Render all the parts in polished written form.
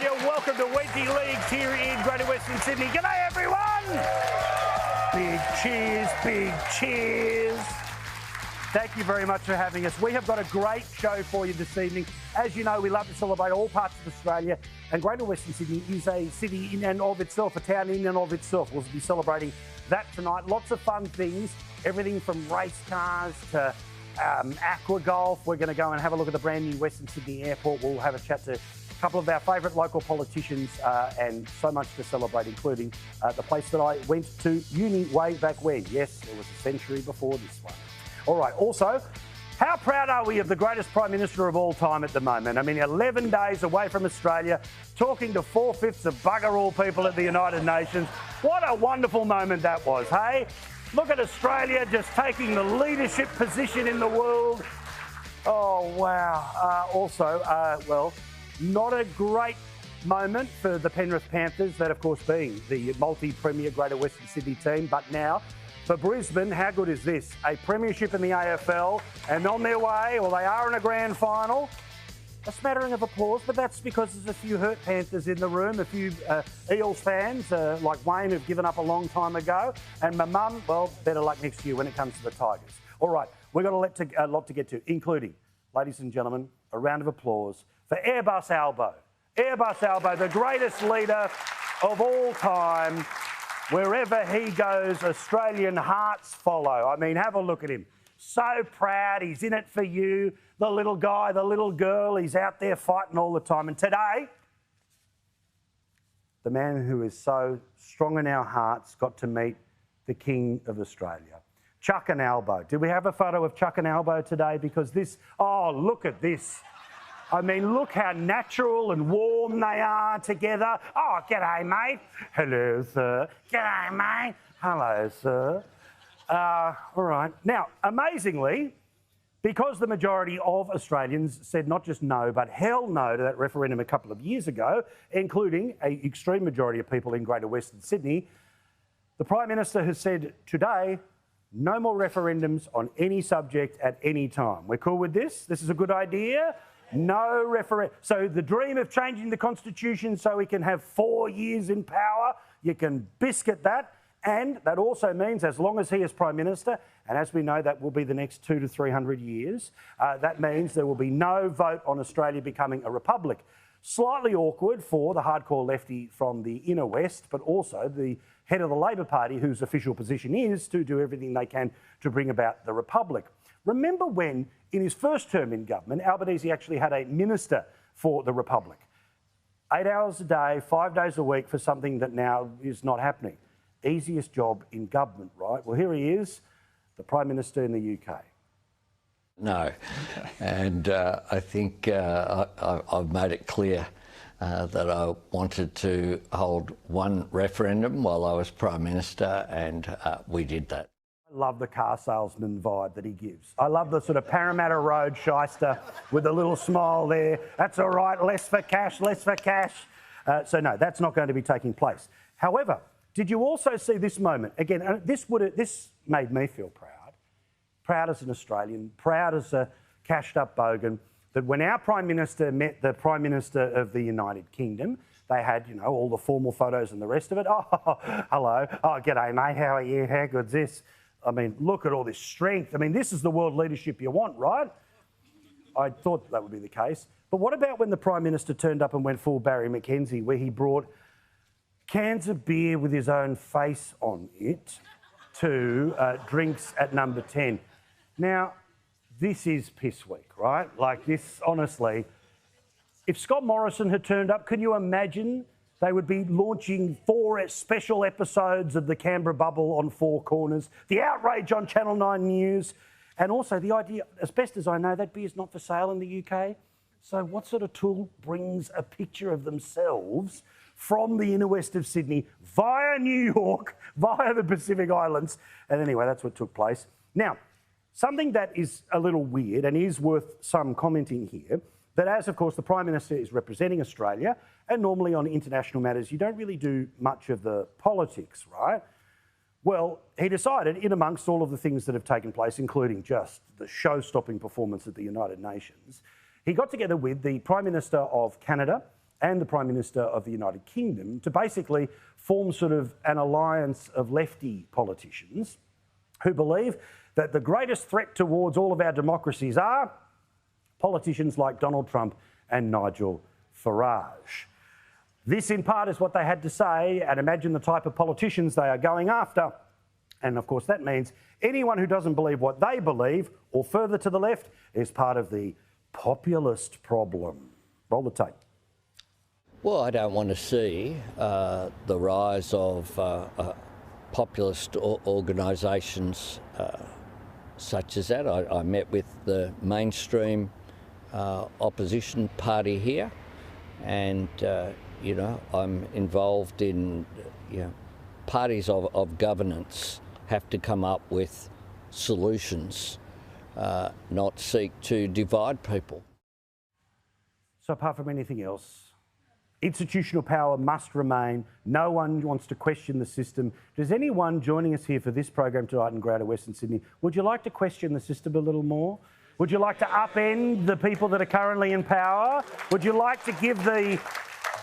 Australia. Welcome to Wedgie Leagues here in Greater Western Sydney. G'day, everyone! Big cheers, big cheers. Thank you very much for having us. We have got a great show for you this evening. As you know, we love to celebrate all parts of Australia, and Greater Western Sydney is a city in and of itself, a town in and of itself. We'll be celebrating that tonight. Lots of fun things, everything from race cars to aqua golf. We're going to go and have a look at the brand new Western Sydney Airport. We'll have a chat to a couple of our favourite local politicians and so much to celebrate, including the place that I went to uni way back when. Yes, it was a century before this one. All right, also, how proud are we of the greatest Prime Minister of all time at the moment? I mean, 11 days away from Australia, talking to 4/5 of bugger all people at the United Nations. What a wonderful moment that was, hey? Look at Australia just taking the leadership position in the world. Oh, wow. Well, not a great moment for the Penrith Panthers, that of course being the multi-premier Greater Western Sydney team, but now for Brisbane, how good is this? A premiership in the AFL and on their way, or they are in a grand final. A smattering of applause, but that's because there's a few hurt Panthers in the room, a few Eels fans like Wayne have given up a long time ago, and my mum, well, better luck next year when it comes to the Tigers. All right, we've got a lot to get to, including, ladies and gentlemen, a round of applause for Airbus Albo. Airbus Albo, the greatest leader of all time. Wherever he goes, Australian hearts follow. I mean, have a look at him. So proud. He's in it for you. The little guy, the little girl, he's out there fighting all the time. And today, the man who is so strong in our hearts got to meet the King of Australia, Chuck and Albo. Did we have a photo of Chuck and Albo today? Because this, oh, look at this. I mean, look how natural and warm they are together. Oh, g'day, mate. Hello, sir. G'day, mate. Hello, sir. All right. Now, amazingly, because the majority of Australians said not just no, but hell no to that referendum a couple of years ago, including an extreme majority of people in Greater Western Sydney, the Prime Minister has said today, no more referendums on any subject at any time. We're cool with this? This is a good idea? No referendum. So the dream of changing the Constitution so we can have 4 years in power, you can biscuit that. And that also means as long as he is Prime Minister, and as we know that will be the next 200 to 300 years, that means there will be no vote on Australia becoming a republic. Slightly awkward for the hardcore lefty from the inner west, but also the head of the Labor Party, whose official position is to do everything they can to bring about the republic. Remember when, in his first term in government, Albanese actually had a minister for the Republic. 8 hours a day, 5 days a week for something that now is not happening. Easiest job in government, right? Well, here he is, the Prime Minister in the UK. No, and I think I've made it clear that I wanted to hold one referendum while I was Prime Minister, and we did that. I love the car salesman vibe that he gives. I love the sort of Parramatta Road shyster with a little smile there. That's all right, less for cash, less for cash. So no, that's not going to be taking place. However, did you also see this moment? Again, this made me feel proud. Proud as an Australian, proud as a cashed up bogan, that when our Prime Minister met the Prime Minister of the United Kingdom, they had, you know, all the formal photos and the rest of it. Oh, hello. Oh, g'day, mate. How are you? How good's this? I mean, look at all this strength. I mean, this is the world leadership you want, right? I thought that would be the case. But what about when the Prime Minister turned up and went full Barry McKenzie, where he brought cans of beer with his own face on it to drinks at number 10? Now, this is piss week, right? Like this, honestly. If Scott Morrison had turned up, can you imagine? They would be launching 4 special episodes of the Canberra Bubble on 4 Corners, the outrage on Channel 9 News, and also the idea, as best as I know, that beer's not for sale in the UK. So what sort of tool brings a picture of themselves from the inner west of Sydney via New York, via the Pacific Islands? And anyway, that's what took place. Now, something that is a little weird and is worth some commenting here, that as, of course, the Prime Minister is representing Australia, and normally on international matters, you don't really do much of the politics, right? Well, he decided, in amongst all of the things that have taken place, including just the show-stopping performance at the United Nations, he got together with the Prime Minister of Canada and the Prime Minister of the United Kingdom to basically form sort of an alliance of lefty politicians who believe that the greatest threat towards all of our democracies are politicians like Donald Trump and Nigel Farage. This, in part, is what they had to say, and imagine the type of politicians they are going after. And, of course, that means anyone who doesn't believe what they believe, or further to the left, is part of the populist problem. Roll the tape. Well, I don't want to see the rise of populist organisations such as that. I met with the mainstream opposition party here, and you know, I'm involved in, you know, parties of governance have to come up with solutions, not seek to divide people. So apart from anything else, institutional power must remain. No one wants to question the system. Does anyone joining us here for this program tonight in Greater Western Sydney, would you like to question the system a little more? Would you like to upend the people that are currently in power? Would you like to give the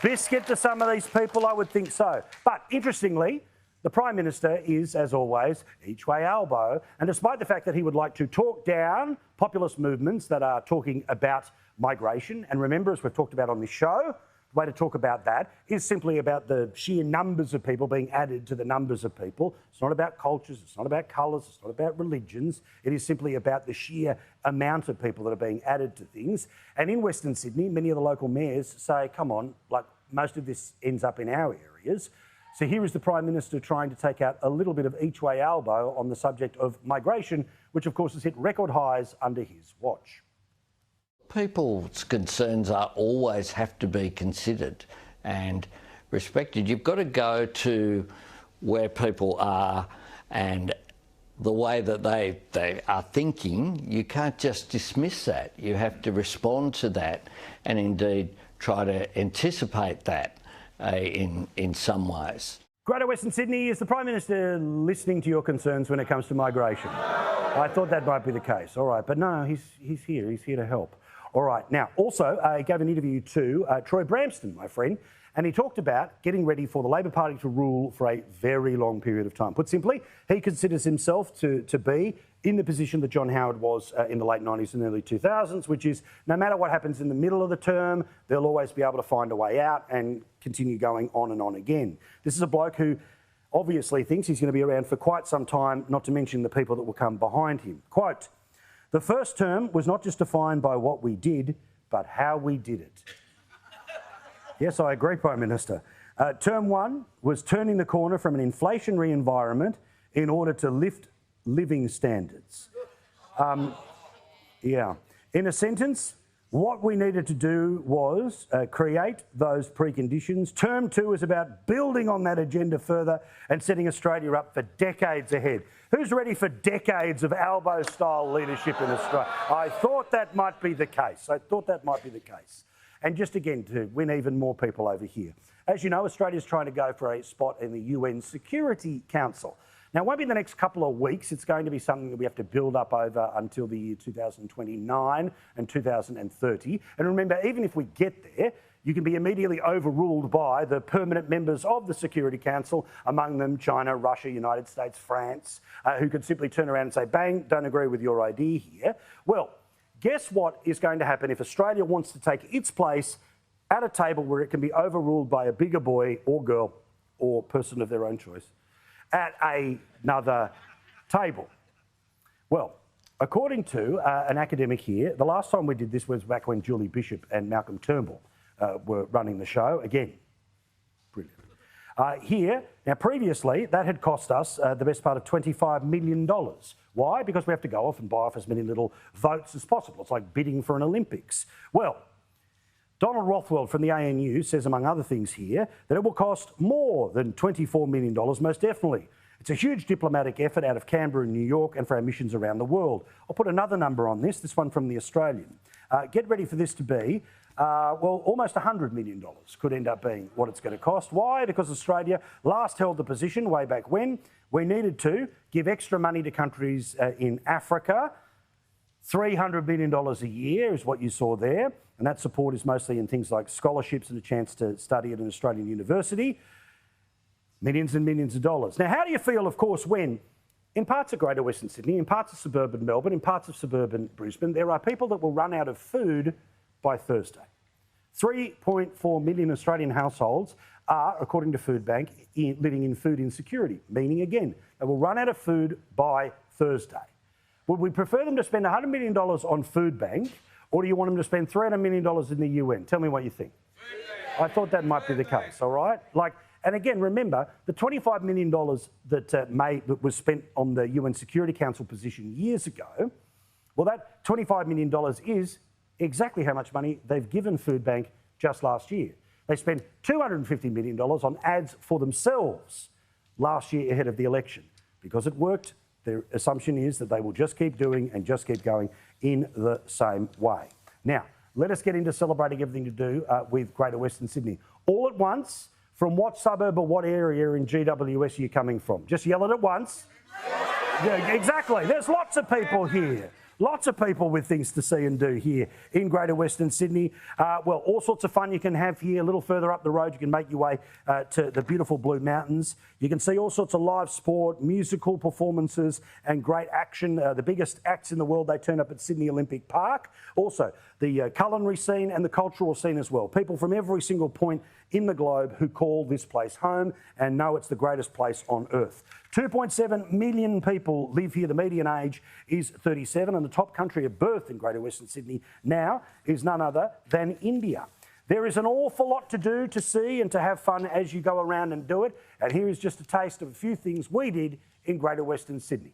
biscuit to some of these people? I would think so. But interestingly, the Prime Minister is, as always, each way elbow. And despite the fact that he would like to talk down populist movements that are talking about migration, and remember, as we've talked about on this show, the way to talk about that is simply about the sheer numbers of people being added to the numbers of people. It's not about cultures, it's not about colours, it's not about religions. It is simply about the sheer amount of people that are being added to things. And in Western Sydney, many of the local mayors say, come on, like most of this ends up in our areas. So here is the Prime Minister trying to take out a little bit of each way elbow on the subject of migration, which of course has hit record highs under his watch. People's concerns are always have to be considered and respected. You've got to go to where people are and the way that they are thinking. You can't just dismiss that. You have to respond to that and indeed try to anticipate that in some ways. Greater Western Sydney, is the Prime Minister listening to your concerns when it comes to migration? I thought that might be the case. All right, but no, he's here. He's here to help. All right. Now, also, he gave an interview to Troy Bramston, my friend, and he talked about getting ready for the Labor Party to rule for a very long period of time. Put simply, he considers himself to be in the position that John Howard was in the late 90s and early 2000s, which is no matter what happens in the middle of the term, they'll always be able to find a way out and continue going on and on again. This is a bloke who obviously thinks he's going to be around for quite some time, not to mention the people that will come behind him. Quote, "The first term was not just defined by what we did, but how we did it." Yes, I agree, Prime Minister. Term one was turning the corner from an inflationary environment in order to lift living standards. Yeah. In a sentence, what we needed to do was create those preconditions. Term two is about building on that agenda further and setting Australia up for decades ahead. Who's ready for decades of Albo-style leadership in Australia? I thought that might be the case. And just again, to win even more people over here. As you know, Australia's trying to go for a spot in the UN Security Council. Now, it won't be in the next couple of weeks. It's going to be something that we have to build up over until the year 2029 and 2030. And remember, even if we get there, you can be immediately overruled by the permanent members of the Security Council, among them China, Russia, United States, France, who could simply turn around and say, bang, don't agree with your idea here. Well, guess what is going to happen if Australia wants to take its place at a table where it can be overruled by a bigger boy or girl or person of their own choice at another table? Well, according to an academic here, the last time we did this was back when Julie Bishop and Malcolm Turnbull were running the show. Again, brilliant. Here, now previously, that had cost us the best part of $25 million. Why? Because we have to go off and buy off as many little votes as possible. It's like bidding for an Olympics. Well, Donald Rothwell from the ANU says, among other things here, that it will cost more than $24 million, most definitely. It's a huge diplomatic effort out of Canberra and New York and for our missions around the world. I'll put another number on this one from The Australian. Get ready for this to be, well, almost $100 million could end up being what it's going to cost. Why? Because Australia last held the position way back when we needed to give extra money to countries in Africa $300 million a year is what you saw there. And that support is mostly in things like scholarships and a chance to study at an Australian university. Millions and millions of dollars. Now, how do you feel, of course, when in parts of Greater Western Sydney, in parts of suburban Melbourne, in parts of suburban Brisbane, there are people that will run out of food by Thursday? 3.4 million Australian households are, according to Foodbank, living in food insecurity, meaning, again, they will run out of food by Thursday. Would we prefer them to spend $100 million on Foodbank, or do you want them to spend $300 million in the UN? Tell me what you think. I thought that might be the case, all right? And again, remember, the $25 million that was spent on the UN Security Council position years ago, well, that $25 million is exactly how much money they've given Foodbank just last year. They spent $250 million on ads for themselves last year ahead of the election. Because it worked, their assumption is that they will just keep doing and just keep going in the same way. Now, let us get into celebrating everything to do with Greater Western Sydney. All at once, from what suburb or what area in GWS are you coming from? Just yell it at once. Yeah, exactly. There's lots of people here. Lots of people with things to see and do here in Greater Western Sydney. Well, all sorts of fun you can have here. A little further up the road, you can make your way to the beautiful Blue Mountains. You can see all sorts of live sport, musical performances and great action. The biggest acts in the world, they turn up at Sydney Olympic Park. Also, the culinary scene and the cultural scene as well. People from every single point in the globe who call this place home and know it's the greatest place on earth. 2.7 million people live here. The median age is 37, and the top country of birth in Greater Western Sydney now is none other than India. There is an awful lot to do, to see and to have fun as you go around and do it. And here is just a taste of a few things we did in Greater Western Sydney.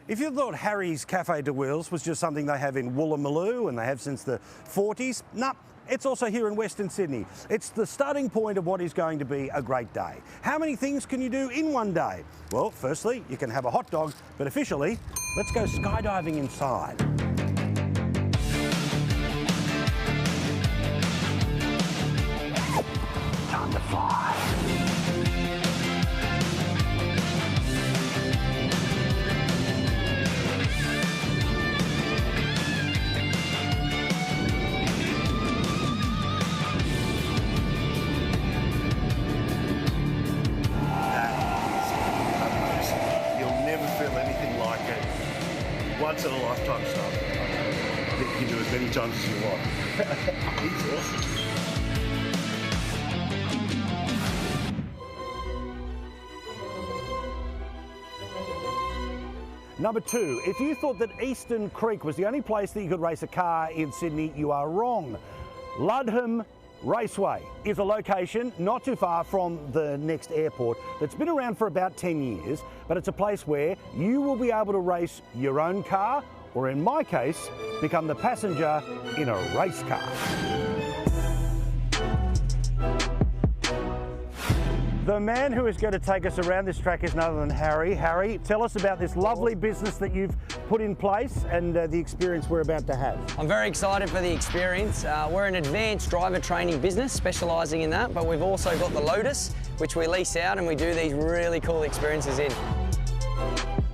If you thought Harry's Cafe de Wheels was just something they have in Woolloomooloo and they have since the 40s, nah, it's also here in Western Sydney. It's the starting point of what is going to be a great day. How many things can you do in one day? Well, firstly, you can have a hot dog, but officially, let's go skydiving inside. Time to fly. Once in a lifetime stuff. I think you can do as many times as you want. It's awesome. Number 2, if you thought that Eastern Creek was the only place that you could race a car in Sydney, you are wrong. Ludham Raceway is a location not too far from the next airport that's been around for about 10 years, but it's a place where you will be able to race your own car, or in my case, become the passenger in a race car. The man who is going to take us around this track is none other than Harry. Harry, tell us about this lovely business that you've put in place and the experience we're about to have. I'm very excited for the experience. We're an advanced driver training business specialising in that, but we've also got the Lotus, which we lease out and we do these really cool experiences in.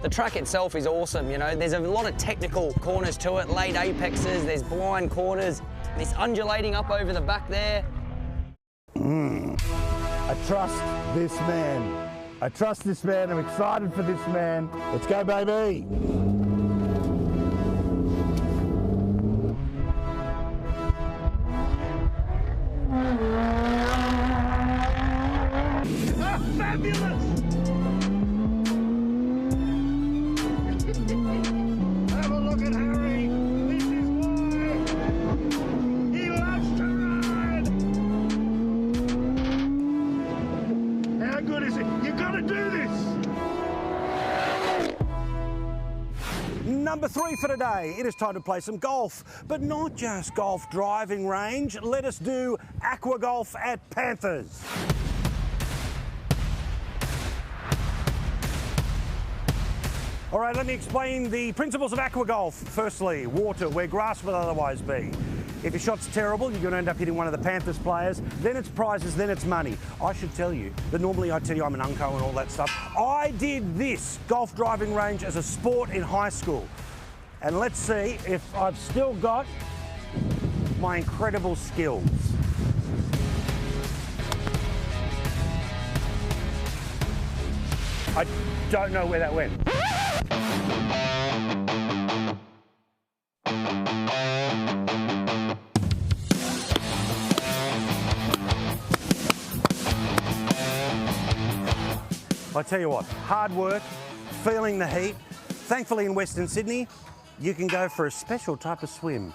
The track itself is awesome, you know. There's a lot of technical corners to it, late apexes, there's blind corners, this undulating up over the back there. I trust this man. I trust this man. I'm excited for this man. Let's go, baby. Ah, fabulous! Have a look at Harry. This is why he loves to ride. How good is it? You've got to do this. Number 3 for today. It is time to play some golf, but not just golf driving range. Let us do aqua golf at Panthers. All right, let me explain the principles of aqua golf. Firstly, water where grass would otherwise be. If your shot's terrible, you're going to end up hitting one of the Panthers players. Then it's prizes, then it's money. I should tell you that normally I tell you I'm an unco and all that stuff. I did this golf driving range as a sport in high school. And let's see if I've still got my incredible skills. I don't know where that went. I tell you what, hard work, feeling the heat. Thankfully in Western Sydney, you can go for a special type of swim.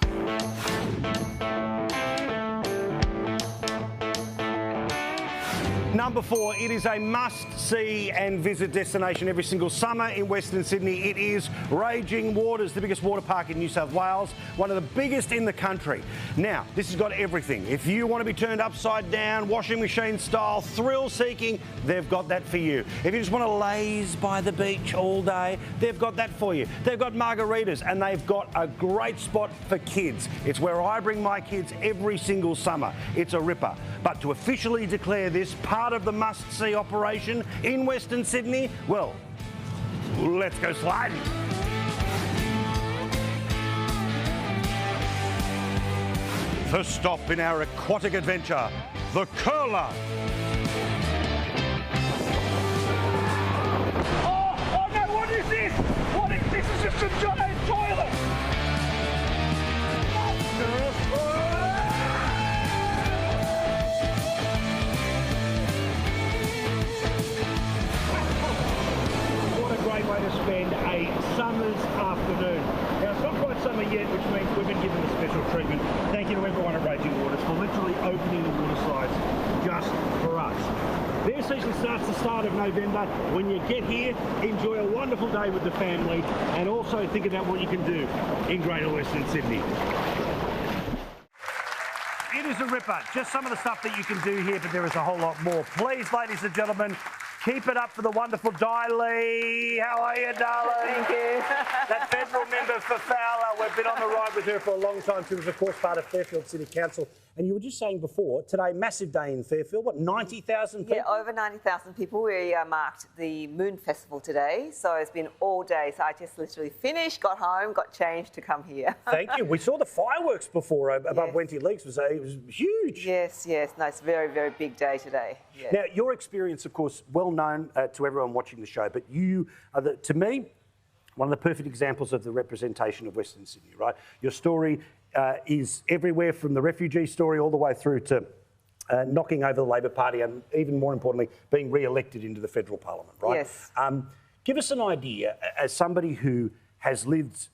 Number 4, it is a must-see and visit destination every single summer in Western Sydney. It is Raging Waters, the biggest water park in New South Wales, one of the biggest in the country. Now, this has got everything. If you want to be turned upside down, washing machine style, thrill-seeking, they've got that for you. If you just want to laze by the beach all day, they've got that for you. They've got margaritas and they've got a great spot for kids. It's where I bring my kids every single summer. It's a ripper. But to officially declare this part of the must-see operation in Western Sydney, well, let's go sliding. First stop in our aquatic adventure, the Curler. Oh no, what is this? This is just a giant toilet. Great way to spend a summer's afternoon. Now, it's not quite summer yet, which means we've been given a special treatment. Thank you to everyone at Raging Waters for literally opening the water slides just for us. Their season starts the start of November. When you get here, enjoy a wonderful day with the family and also think about what you can do in Greater Western Sydney. It is a ripper. Just some of the stuff that you can do here, but there is a whole lot more. Please, ladies and gentlemen, keep it up for the wonderful Di Lee. How are you, darling? Thank you. That federal member for Fowler. We've been on the ride with her for a long time. She was, of course, part of Fairfield City Council. And you were just saying before, today, massive day in Fairfield. What, 90,000 people? Yeah, over 90,000 people. We marked the Moon Festival today. So it's been all day. So I just literally finished, got home, got changed to come here. Thank you. We saw the fireworks before above Yes. Wenty Leaks. It was huge. Yes, yes. No, it's a very, very big day today. Yeah. Now, your experience, of course, well known to everyone watching the show, but you are, to me, one of the perfect examples of the representation of Western Sydney, right? Your story is everywhere from the refugee story all the way through to knocking over the Labor Party and, even more importantly, being re-elected into the federal parliament, right? Yes. Give us an idea, as somebody who has lived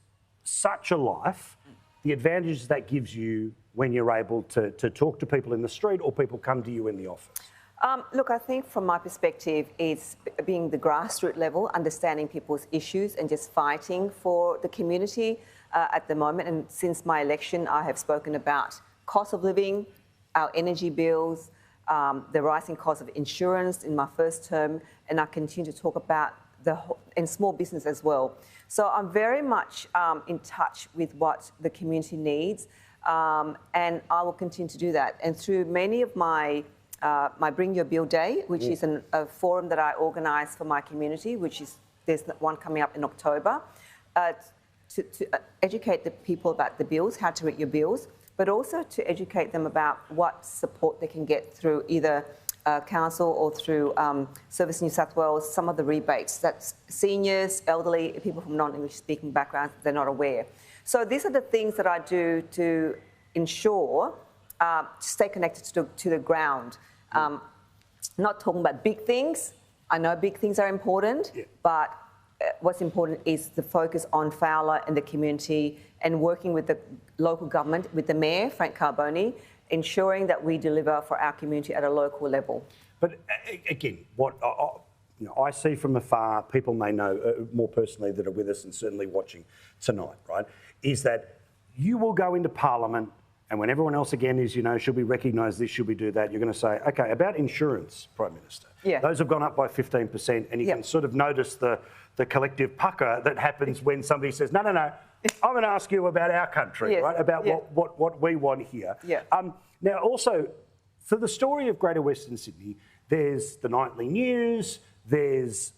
such a life, the advantages that gives you when you're able to talk to people in the street or people come to you in the office. Look, I think from my perspective, it's being the grassroots level, understanding people's issues and just fighting for the community at the moment. And since my election, I have spoken about cost of living, our energy bills, the rising cost of insurance in my first term, and I continue to talk about and small business as well. So I'm very much in touch with what the community needs, and I will continue to do that. And through many of my Bring Your Bill Day, which is a forum that I organise for my community, there's one coming up in October, to educate the people about the bills, how to read your bills, but also to educate them about what support they can get through either council or through Service New South Wales, some of the rebates that seniors, elderly, people from non-English speaking backgrounds, they're not aware. So these are the things that I do to ensure to stay connected to the ground. Not talking about big things. I know big things are important, but what's important is the focus on Fowler and the community and working with the local government, with the Mayor, Frank Carbone, ensuring that we deliver for our community at a local level. But again, what I see from afar, people may know more personally that are with us and certainly watching tonight, right, is that you will go into Parliament And when everyone else again is, should we recognise this, should we do that, you're going to say, OK, about insurance, Prime Minister. Yeah. Those have gone up by 15%, and you can sort of notice the collective pucker that happens when somebody says, no, I'm going to ask you about our country, right, about what we want here. Yeah. Now, also, for the story of Greater Western Sydney, there's the nightly news, there's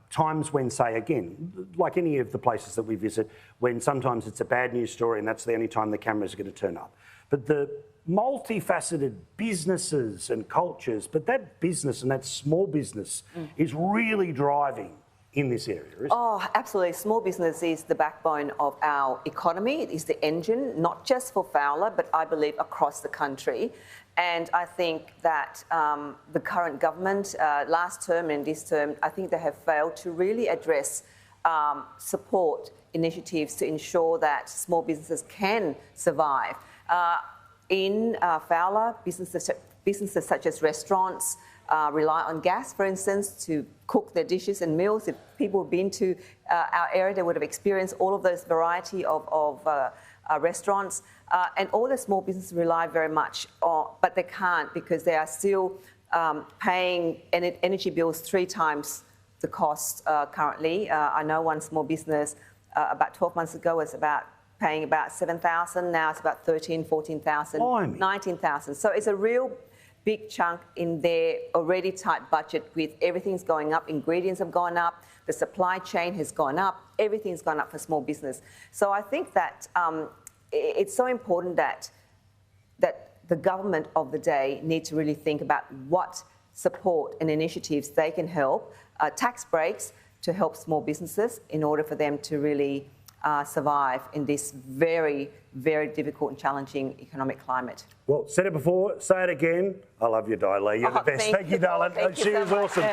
times when, say, again, like any of the places that we visit, when sometimes it's a bad news story and that's the only time the cameras are going to turn up. But the multifaceted businesses and cultures, but that business and that small business is really driving in this area, isn't it? Oh, absolutely. Small business is the backbone of our economy. It is the engine, not just for Fowler, but I believe across the country. And I think that the current government, last term and this term, I think they have failed to really address support initiatives to ensure that small businesses can survive. In Fowler, businesses such as restaurants rely on gas, for instance, to cook their dishes and meals. If people have been to our area, they would have experienced all of those variety of restaurants. And all the small businesses rely very much on, but they can't because they are still paying energy bills 3 times the cost currently. I know one small business about 12 months ago was paying about $7,000. Now it's about $13,000, $14,000, $19,000. So it's a real big chunk in their already tight budget with everything's going up, ingredients have gone up, the supply chain has gone up, everything's gone up for small business. So I think that it's so important that the government of the day need to really think about what support and initiatives they can help, tax breaks to help small businesses in order for them to really survive in this very, very difficult and challenging economic climate. Well, said it before, say it again. I love you, Di Lee. You're the best. Thank you, darling. Thank you She so was much. awesome.